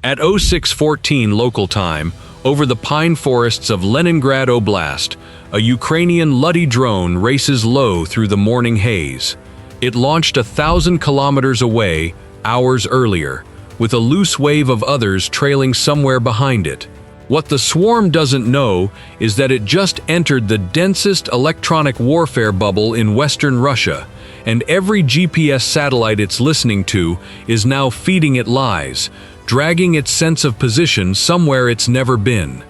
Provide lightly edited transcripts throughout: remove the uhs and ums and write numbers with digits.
At 0614 local time, over the pine forests of Leningrad Oblast, a Ukrainian Luddy drone races low through the morning haze. It launched 1,000 kilometers away, hours earlier, with a loose wave of others trailing somewhere behind it. What the swarm doesn't know is that it just entered the densest electronic warfare bubble in Western Russia, and every GPS satellite it's listening to is now feeding it lies, dragging its sense of position somewhere it's never been.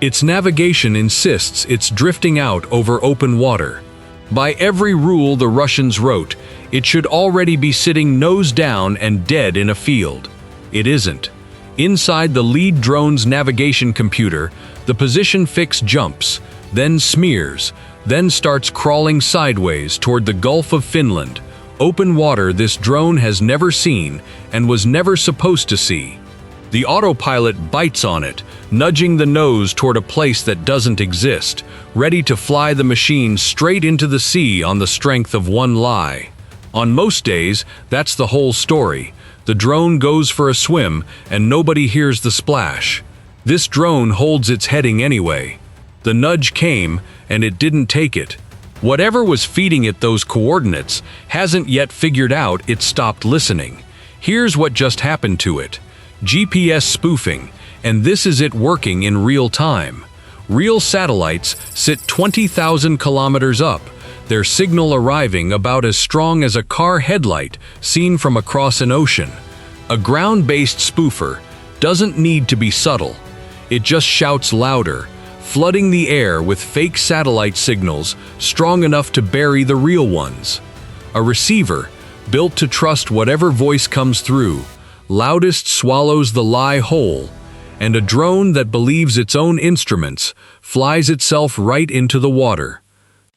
Its navigation insists it's drifting out over open water. By every rule the Russians wrote, it should already be sitting nose down and dead in a field. It isn't. Inside the lead drone's navigation computer, the position fix jumps, then smears, then starts crawling sideways toward the Gulf of Finland, open water this drone has never seen and was never supposed to see. The autopilot bites on it, nudging the nose toward a place that doesn't exist, ready to fly the machine straight into the sea on the strength of one lie. On most days, that's the whole story. The drone goes for a swim and nobody hears the splash. This drone holds its heading anyway. The nudge came and it didn't take it. Whatever was feeding it those coordinates hasn't yet figured out it stopped listening. Here's what just happened to it. GPS spoofing, and this is it working in real time. Real satellites sit 20,000 kilometers up, their signal arriving about as strong as a car headlight seen from across an ocean. A ground-based spoofer doesn't need to be subtle. It just shouts louder, flooding the air with fake satellite signals strong enough to bury the real ones. A receiver, built to trust whatever voice comes through, loudest swallows the lie whole, and a drone that believes its own instruments flies itself right into the water.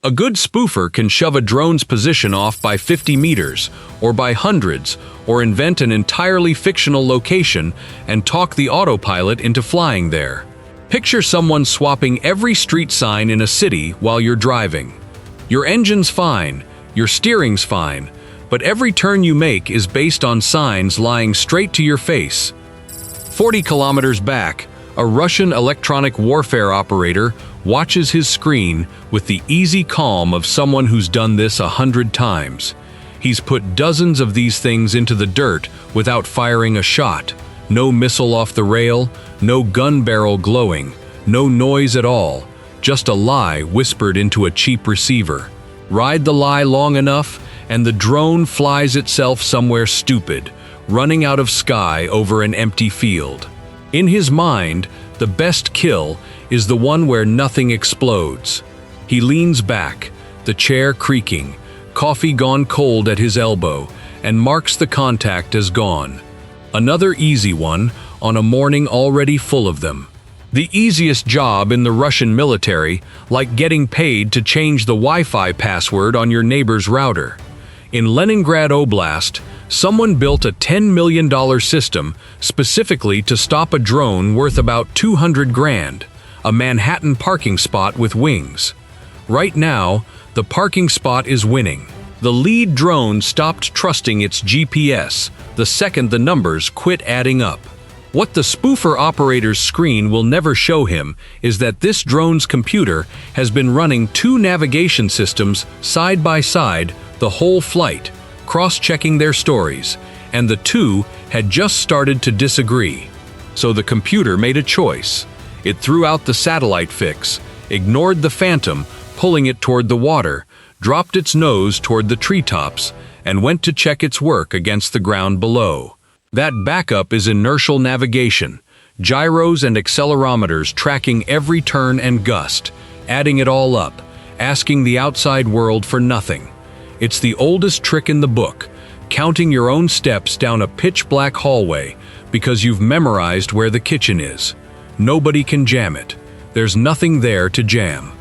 A good spoofer can shove a drone's position off by 50 meters, or by hundreds, or invent an entirely fictional location and talk the autopilot into flying there. Picture someone swapping every street sign in a city while you're driving. Your engine's fine, your steering's fine, but every turn you make is based on signs lying straight to your face. 40 kilometers back, a Russian electronic warfare operator watches his screen with the easy calm of someone who's done this 100 times. He's put dozens of these things into the dirt without firing a shot. No missile off the rail, no gun barrel glowing, no noise at all, just a lie whispered into a cheap receiver. Ride the lie long enough, and the drone flies itself somewhere stupid, running out of sky over an empty field. In his mind, the best kill is the one where nothing explodes. He leans back, the chair creaking, coffee gone cold at his elbow, and marks the contact as gone. Another easy one on a morning already full of them. The easiest job in the Russian military, like getting paid to change the Wi-Fi password on your neighbor's router. In Leningrad Oblast, someone built a $10 million system specifically to stop a drone worth about 200 grand, a Manhattan parking spot with wings. Right now, the parking spot is winning. The lead drone stopped trusting its GPS the second the numbers quit adding up. What the spoofer operator's screen will never show him is that this drone's computer has been running two navigation systems side by side the whole flight, cross-checking their stories, and the two had just started to disagree. So the computer made a choice. It threw out the satellite fix, ignored the phantom, pulling it toward the water, dropped its nose toward the treetops, and went to check its work against the ground below. That backup is inertial navigation, gyros and accelerometers tracking every turn and gust, adding it all up, asking the outside world for nothing. It's the oldest trick in the book, counting your own steps down a pitch-black hallway because you've memorized where the kitchen is. Nobody can jam it. There's nothing there to jam.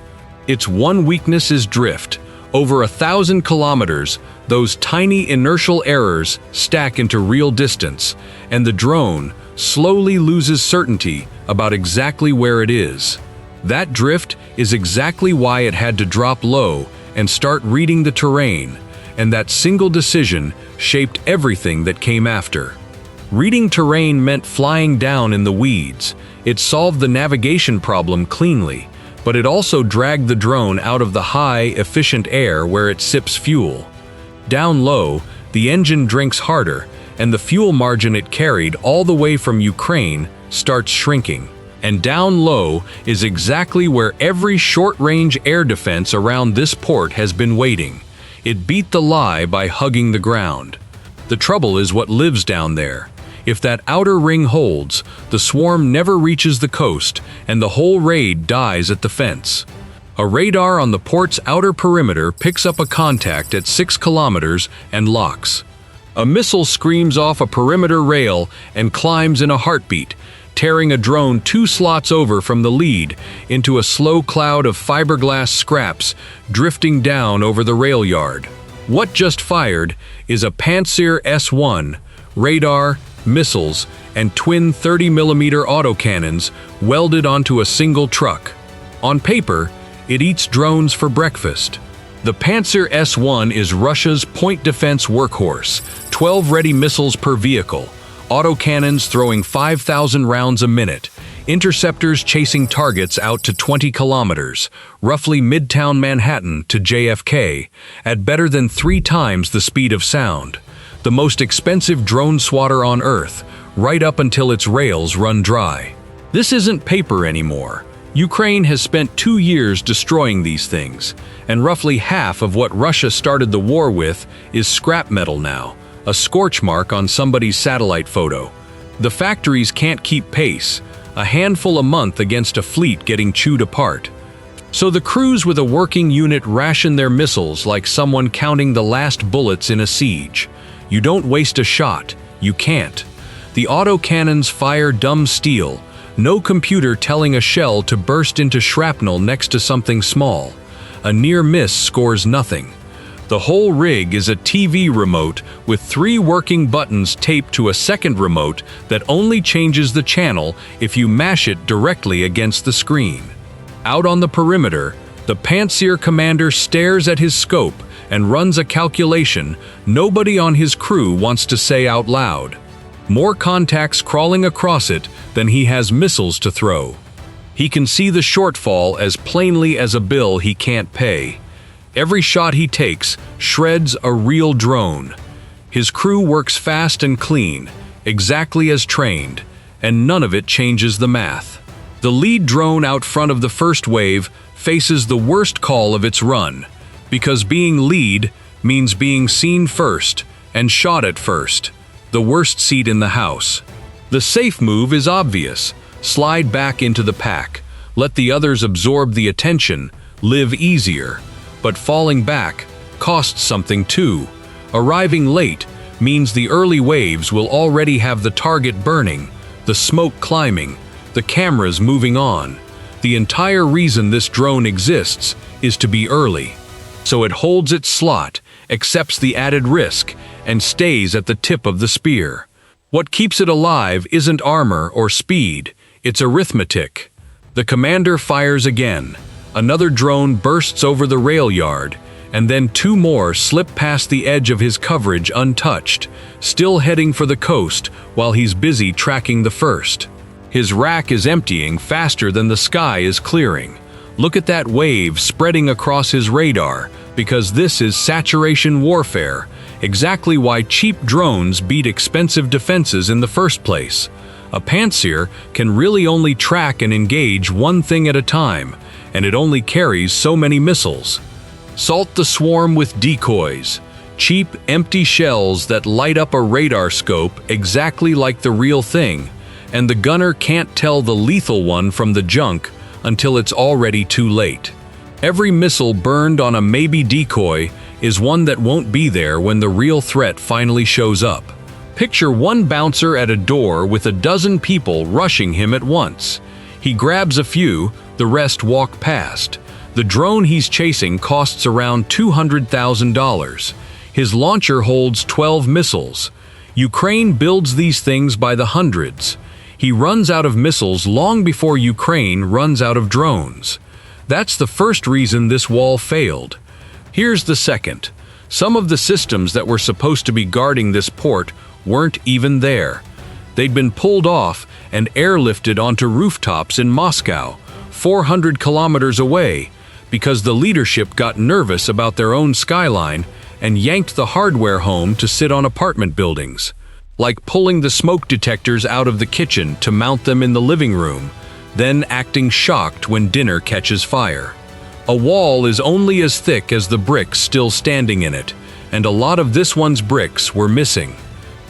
Its one weakness is drift. Over 1,000 kilometers, those tiny inertial errors stack into real distance, and the drone slowly loses certainty about exactly where it is. That drift is exactly why it had to drop low and start reading the terrain, and that single decision shaped everything that came after. Reading terrain meant flying down in the weeds. It solved the navigation problem cleanly, but it also dragged the drone out of the high, efficient air where it sips fuel. Down low, the engine drinks harder, and the fuel margin it carried all the way from Ukraine starts shrinking. And down low is exactly where every short-range air defense around this port has been waiting. It beat the lie by hugging the ground. The trouble is what lives down there. If that outer ring holds, the swarm never reaches the coast, and the whole raid dies at the fence. A radar on the port's outer perimeter picks up a contact at 6 kilometers and locks. A missile screams off a perimeter rail and climbs in a heartbeat, tearing a drone 2 slots over from the lead into a slow cloud of fiberglass scraps drifting down over the rail yard. What just fired is a Pantsir S-1, radar, missiles, and twin 30mm autocannons welded onto a single truck. On paper, it eats drones for breakfast. The Pantsir S-1 is Russia's point defense workhorse, 12 ready missiles per vehicle, autocannons throwing 5,000 rounds a minute, interceptors chasing targets out to 20 kilometers, roughly Midtown Manhattan to JFK, at better than 3 times the speed of sound. The most expensive drone swatter on Earth, right up until its rails run dry. This isn't paper anymore. Ukraine has spent 2 years destroying these things, and roughly half of what Russia started the war with is scrap metal now, a scorch mark on somebody's satellite photo. The factories can't keep pace, a handful a month against a fleet getting chewed apart. So the crews with a working unit ration their missiles like someone counting the last bullets in a siege. You don't waste a shot, you can't. The autocannons fire dumb steel, no computer telling a shell to burst into shrapnel next to something small. A near miss scores nothing. The whole rig is a TV remote with 3 working buttons taped to a second remote that only changes the channel if you mash it directly against the screen. Out on the perimeter, the Pantsir commander stares at his scope and runs a calculation nobody on his crew wants to say out loud. More contacts crawling across it than he has missiles to throw. He can see the shortfall as plainly as a bill he can't pay. Every shot he takes shreds a real drone. His crew works fast and clean, exactly as trained, and none of it changes the math. The lead drone out front of the first wave faces the worst call of its run, because being lead means being seen first and shot at first, the worst seat in the house. The safe move is obvious. Slide back into the pack, let the others absorb the attention, live easier. But falling back costs something too. Arriving late means the early waves will already have the target burning, the smoke climbing, the cameras moving on. The entire reason this drone exists is to be early. So it holds its slot, accepts the added risk, and stays at the tip of the spear. What keeps it alive isn't armor or speed, it's arithmetic. The commander fires again. Another drone bursts over the rail yard, and then 2 more slip past the edge of his coverage untouched, still heading for the coast while he's busy tracking the first. His rack is emptying faster than the sky is clearing. Look at that wave spreading across his radar, because this is saturation warfare, exactly why cheap drones beat expensive defenses in the first place. A Pantsir can really only track and engage one thing at a time, and it only carries so many missiles. Salt the swarm with decoys, cheap, empty shells that light up a radar scope exactly like the real thing, and the gunner can't tell the lethal one from the junk until it's already too late. Every missile burned on a maybe decoy is one that won't be there when the real threat finally shows up. Picture one bouncer at a door with a dozen people rushing him at once. He grabs a few, the rest walk past. The drone he's chasing costs around $200,000. His launcher holds 12 missiles. Ukraine builds these things by the hundreds. He runs out of missiles long before Ukraine runs out of drones. That's the first reason this wall failed. Here's the second. Some of the systems that were supposed to be guarding this port weren't even there. They'd been pulled off and airlifted onto rooftops in Moscow, 400 kilometers away, because the leadership got nervous about their own skyline and yanked the hardware home to sit on apartment buildings. Like pulling the smoke detectors out of the kitchen to mount them in the living room, then acting shocked when dinner catches fire. A wall is only as thick as the bricks still standing in it, and a lot of this one's bricks were missing.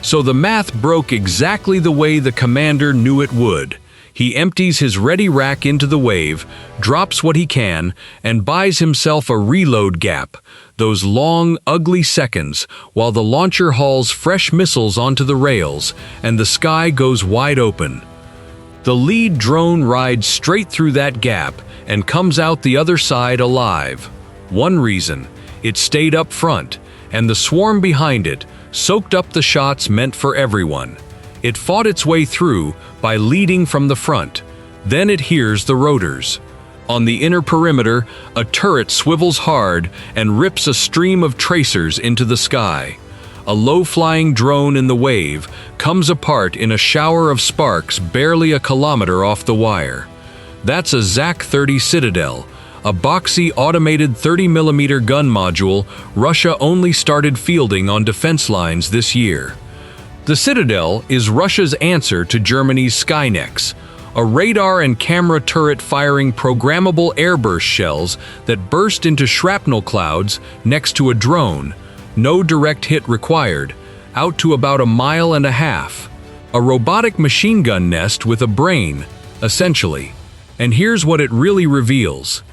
So the math broke exactly the way the commander knew it would. He empties his ready rack into the wave, drops what he can, and buys himself a reload gap, those long, ugly seconds, while the launcher hauls fresh missiles onto the rails and the sky goes wide open. The lead drone rides straight through that gap and comes out the other side alive. One reason: it stayed up front, and the swarm behind it soaked up the shots meant for everyone. It fought its way through by leading from the front. Then it hears the rotors. On the inner perimeter, a turret swivels hard and rips a stream of tracers into the sky. A low-flying drone in the wave comes apart in a shower of sparks barely a kilometer off the wire. That's a Zak-30 Citadel, a boxy automated 30mm gun module Russia only started fielding on defense lines this year. The Citadel is Russia's answer to Germany's Skynecks, a radar and camera turret firing programmable airburst shells that burst into shrapnel clouds next to a drone, no direct hit required, out to about 1.5 miles. A robotic machine gun nest with a brain, essentially. And here's what it really reveals.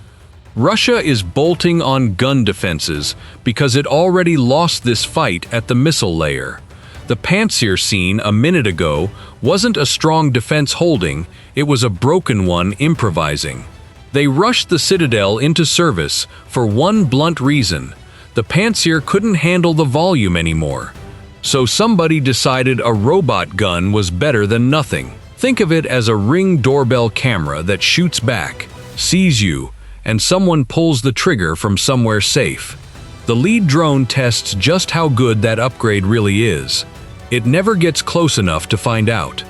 Russia is bolting on gun defenses because it already lost this fight at the missile layer. The Pantsir seen a minute ago wasn't a strong defense holding, it was a broken one improvising. They rushed the Citadel into service for one blunt reason: the Pantsir couldn't handle the volume anymore. So somebody decided a robot gun was better than nothing. Think of it as a Ring doorbell camera that shoots back, sees you, and someone pulls the trigger from somewhere safe. The lead drone tests just how good that upgrade really is. It never gets close enough to find out.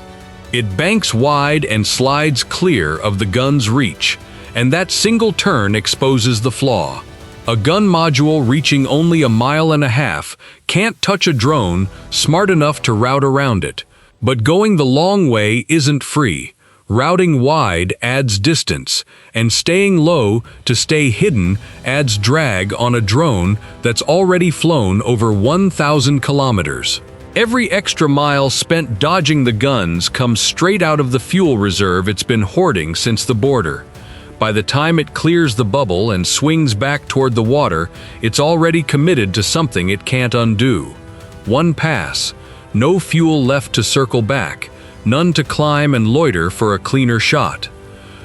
It banks wide and slides clear of the gun's reach, and that single turn exposes the flaw. A gun module reaching only 1.5 miles can't touch a drone smart enough to route around it. But going the long way isn't free. Routing wide adds distance, and staying low to stay hidden adds drag on a drone that's already flown over 1,000 kilometers. Every extra mile spent dodging the guns comes straight out of the fuel reserve it's been hoarding since the border. By the time it clears the bubble and swings back toward the water, it's already committed to something it can't undo. One pass, no fuel left to circle back, none to climb and loiter for a cleaner shot.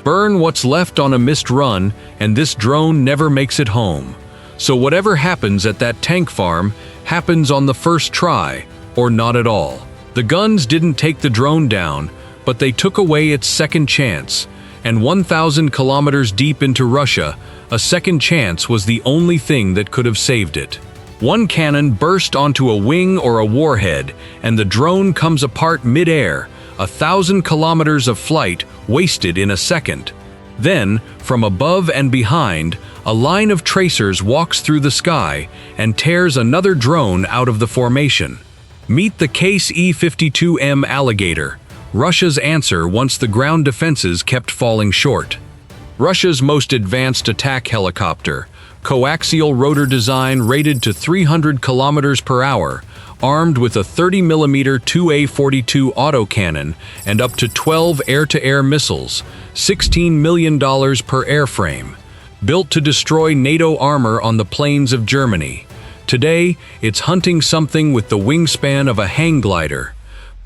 Burn what's left on a missed run, and this drone never makes it home. So whatever happens at that tank farm happens on the first try, or not at all. The guns didn't take the drone down, but they took away its second chance. And 1,000 kilometers deep into Russia, a second chance was the only thing that could have saved it. One cannon burst onto a wing or a warhead, and the drone comes apart mid-air, 1,000 kilometers of flight wasted in a second. Then, from above and behind, a line of tracers walks through the sky and tears another drone out of the formation. Meet the Case E-52M Alligator, Russia's answer once the ground defenses kept falling short. Russia's most advanced attack helicopter, coaxial rotor design rated to 300 kilometers per hour, armed with a 30mm 2A-42 autocannon and up to 12 air-to-air missiles, $16 million per airframe. Built to destroy NATO armor on the plains of Germany. Today, it's hunting something with the wingspan of a hang glider.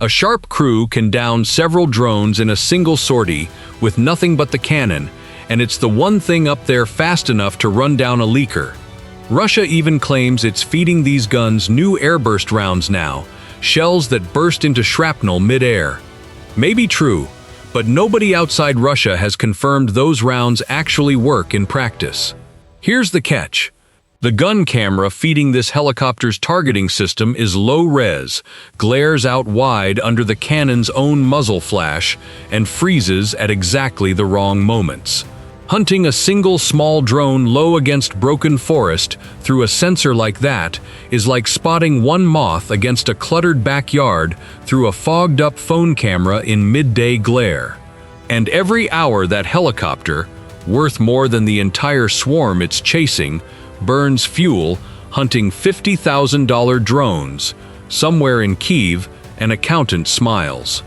A sharp crew can down several drones in a single sortie with nothing but the cannon, and it's the one thing up there fast enough to run down a leaker. Russia even claims it's feeding these guns new airburst rounds now, shells that burst into shrapnel mid-air. Maybe true, but nobody outside Russia has confirmed those rounds actually work in practice. Here's the catch. The gun camera feeding this helicopter's targeting system is low-res, glares out wide under the cannon's own muzzle flash, and freezes at exactly the wrong moments. Hunting a single small drone low against broken forest through a sensor like that is like spotting one moth against a cluttered backyard through a fogged-up phone camera in midday glare. And every hour that helicopter, worth more than the entire swarm it's chasing, burns fuel hunting $50,000 drones. Somewhere in Kyiv, an accountant smiles.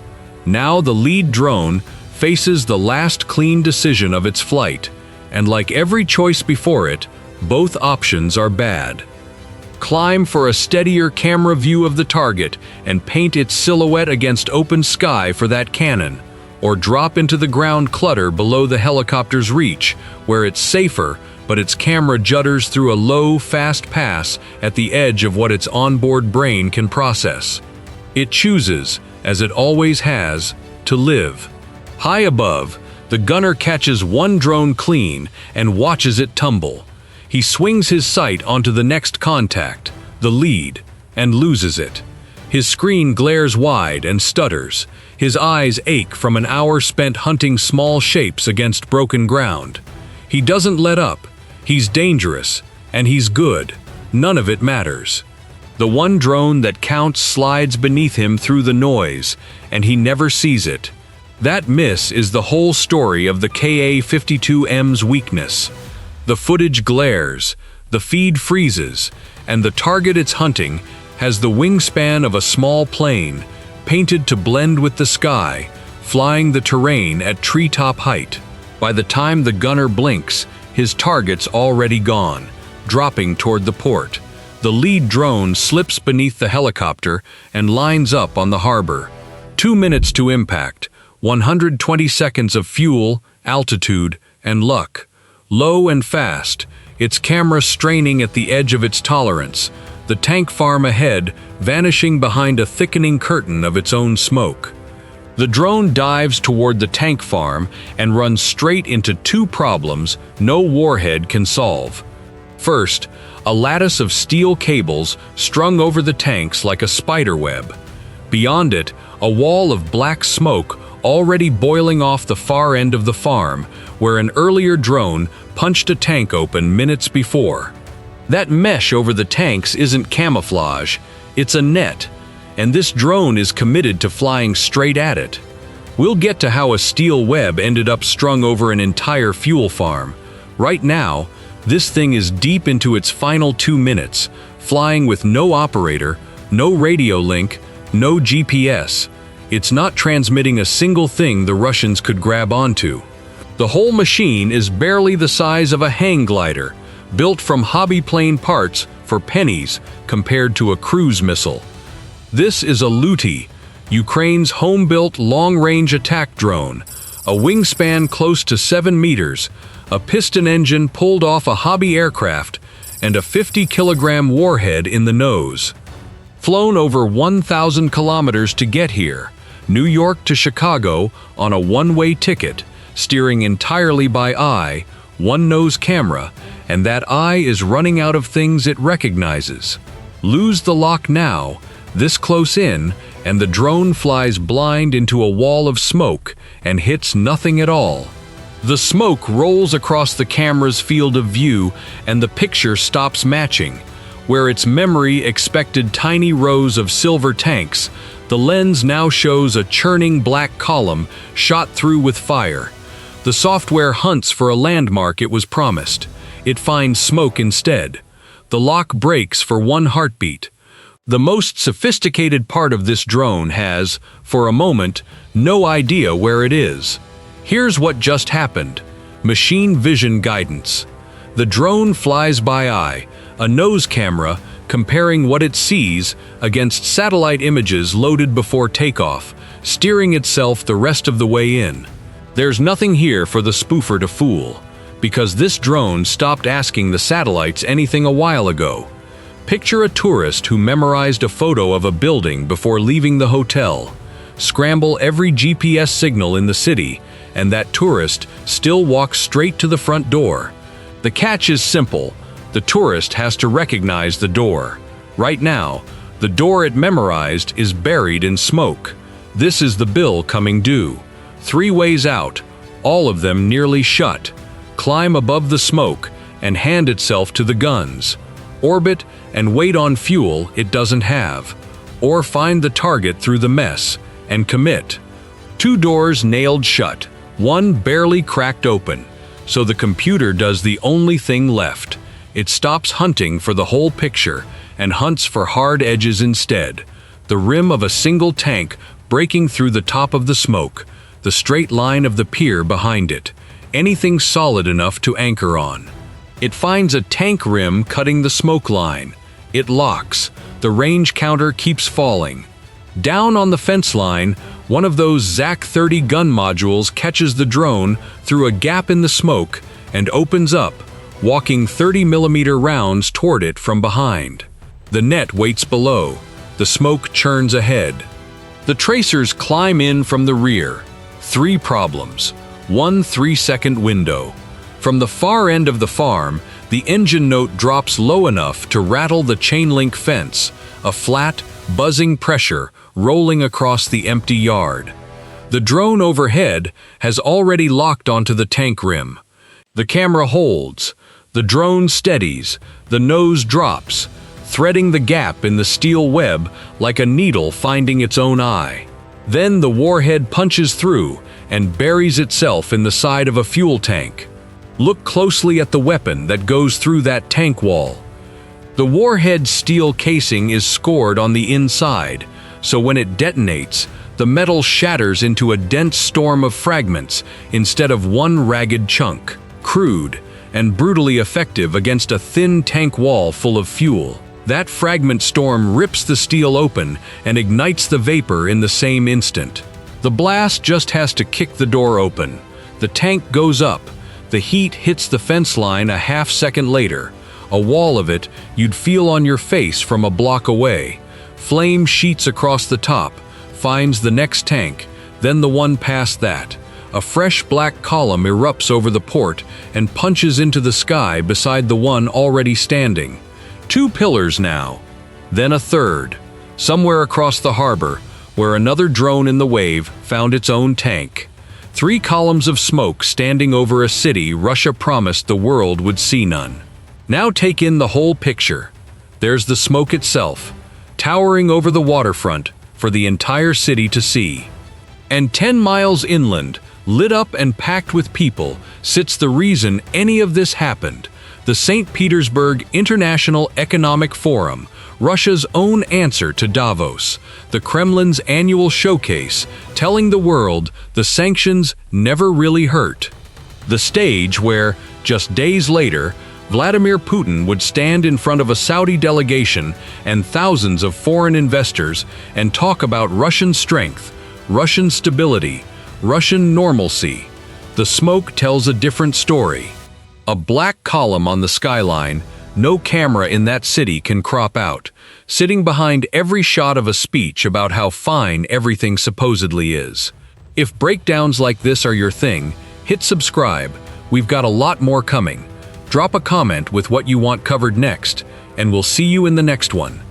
Now the lead drone faces the last clean decision of its flight, and like every choice before it, both options are bad. Climb for a steadier camera view of the target and paint its silhouette against open sky for that cannon, or drop into the ground clutter below the helicopter's reach, where it's safer, but its camera judders through a low, fast pass at the edge of what its onboard brain can process. It chooses, as it always has, to live. High above, the gunner catches one drone clean and watches it tumble. He swings his sight onto the next contact, the lead, and loses it. His screen glares wide and stutters. His eyes ache from an hour spent hunting small shapes against broken ground. He doesn't let up. He's dangerous, and he's good. None of it matters. The one drone that counts slides beneath him through the noise, and he never sees it. That miss is the whole story of the Ka-52M's weakness. The footage glares, the feed freezes, and the target it's hunting has the wingspan of a small plane, painted to blend with the sky, flying the terrain at treetop height. By the time the gunner blinks, his target's already gone, dropping toward the port. The lead drone slips beneath the helicopter and lines up on the harbor. 2 minutes to impact, 120 seconds of fuel, altitude, and luck. Low and fast, its camera straining at the edge of its tolerance, the tank farm ahead vanishing behind a thickening curtain of its own smoke. The drone dives toward the tank farm and runs straight into two problems no warhead can solve. First, a lattice of steel cables strung over the tanks like a spider web. Beyond it, a wall of black smoke already boiling off the far end of the farm, where an earlier drone punched a tank open minutes before. That mesh over the tanks isn't camouflage, it's a net, and this drone is committed to flying straight at it. We'll get to how a steel web ended up strung over an entire fuel farm. Right now, this thing is deep into its final 2 minutes, flying with no operator, no radio link, no GPS. It's not transmitting a single thing the Russians could grab onto. The whole machine is barely the size of a hang glider, built from hobby plane parts for pennies compared to a cruise missile. This is a Luty, Ukraine's home-built long-range attack drone, a wingspan close to 7 meters, a piston engine pulled off a hobby aircraft, and a 50-kilogram warhead in the nose. Flown over 1,000 kilometers to get here, New York to Chicago on a one-way ticket, steering entirely by eye, one-nose camera, and that eye is running out of things it recognizes. Lose the lock now, this close in, and the drone flies blind into a wall of smoke and hits nothing at all. The smoke rolls across the camera's field of view and the picture stops matching. Where its memory expected tiny rows of silver tanks, the lens now shows a churning black column shot through with fire. The software hunts for a landmark it was promised. It finds smoke instead. The lock breaks for one heartbeat. The most sophisticated part of this drone has, for a moment, no idea where it is. Here's what just happened. Machine vision guidance. The drone flies by eye, a nose camera comparing what it sees against satellite images loaded before takeoff, steering itself the rest of the way in. There's nothing here for the spoofer to fool, because this drone stopped asking the satellites anything a while ago. Picture a tourist who memorized a photo of a building before leaving the hotel. Scramble every GPS signal in the city, and that tourist still walks straight to the front door. The catch is simple. The tourist has to recognize the door. Right now, the door it memorized is buried in smoke. This is the bill coming due. 3 ways out, all of them nearly shut. Climb above the smoke and hand itself to the guns. Orbit and wait on fuel it doesn't have. Or find the target through the mess and commit. 2 doors nailed shut, 1 barely cracked open. So the computer does the only thing left. It stops hunting for the whole picture and hunts for hard edges instead. The rim of a single tank breaking through the top of the smoke, the straight line of the pier behind it, anything solid enough to anchor on. It finds a tank rim cutting the smoke line. It locks. The range counter keeps falling. Down on the fence line, one of those ZAC-30 gun modules catches the drone through a gap in the smoke and opens up, walking 30mm rounds toward it from behind. The net waits below. The smoke churns ahead. The tracers climb in from the rear. 3 problems. 1 3-second window. From the far end of the farm, the engine note drops low enough to rattle the chain link fence, a flat, buzzing pressure rolling across the empty yard. The drone overhead has already locked onto the tank rim. The camera holds. The drone steadies. The nose drops, threading the gap in the steel web like a needle finding its own eye. Then the warhead punches through and buries itself in the side of a fuel tank. Look closely at the weapon that goes through that tank wall. The warhead's steel casing is scored on the inside, so when it detonates, the metal shatters into a dense storm of fragments instead of one ragged chunk, crude and brutally effective against a thin tank wall full of fuel. That fragment storm rips the steel open and ignites the vapor in the same instant. The blast just has to kick the door open. The tank goes up. The heat hits the fence line a half-second later. A wall of it you'd feel on your face from a block away. Flame sheets across the top, finds the next tank, then the one past that. A fresh black column erupts over the port and punches into the sky beside the one already standing. 2 pillars now, then a third. Somewhere across the harbor, where another drone in the wave found its own tank. 3 columns of smoke standing over a city Russia promised the world would see none. Now take in the whole picture. There's the smoke itself, towering over the waterfront for the entire city to see. And 10 miles inland, lit up and packed with people, sits the reason any of this happened. The Saint Petersburg International Economic Forum, Russia's own answer to Davos, the Kremlin's annual showcase, telling the world the sanctions never really hurt. The stage where, just days later, Vladimir Putin would stand in front of a Saudi delegation and thousands of foreign investors and talk about Russian strength, Russian stability, Russian normalcy. The smoke tells a different story. A black column on the skyline, no camera in that city can crop out, sitting behind every shot of a speech about how fine everything supposedly is. If breakdowns like this are your thing, hit subscribe. We've got a lot more coming. Drop a comment with what you want covered next, and we'll see you in the next one.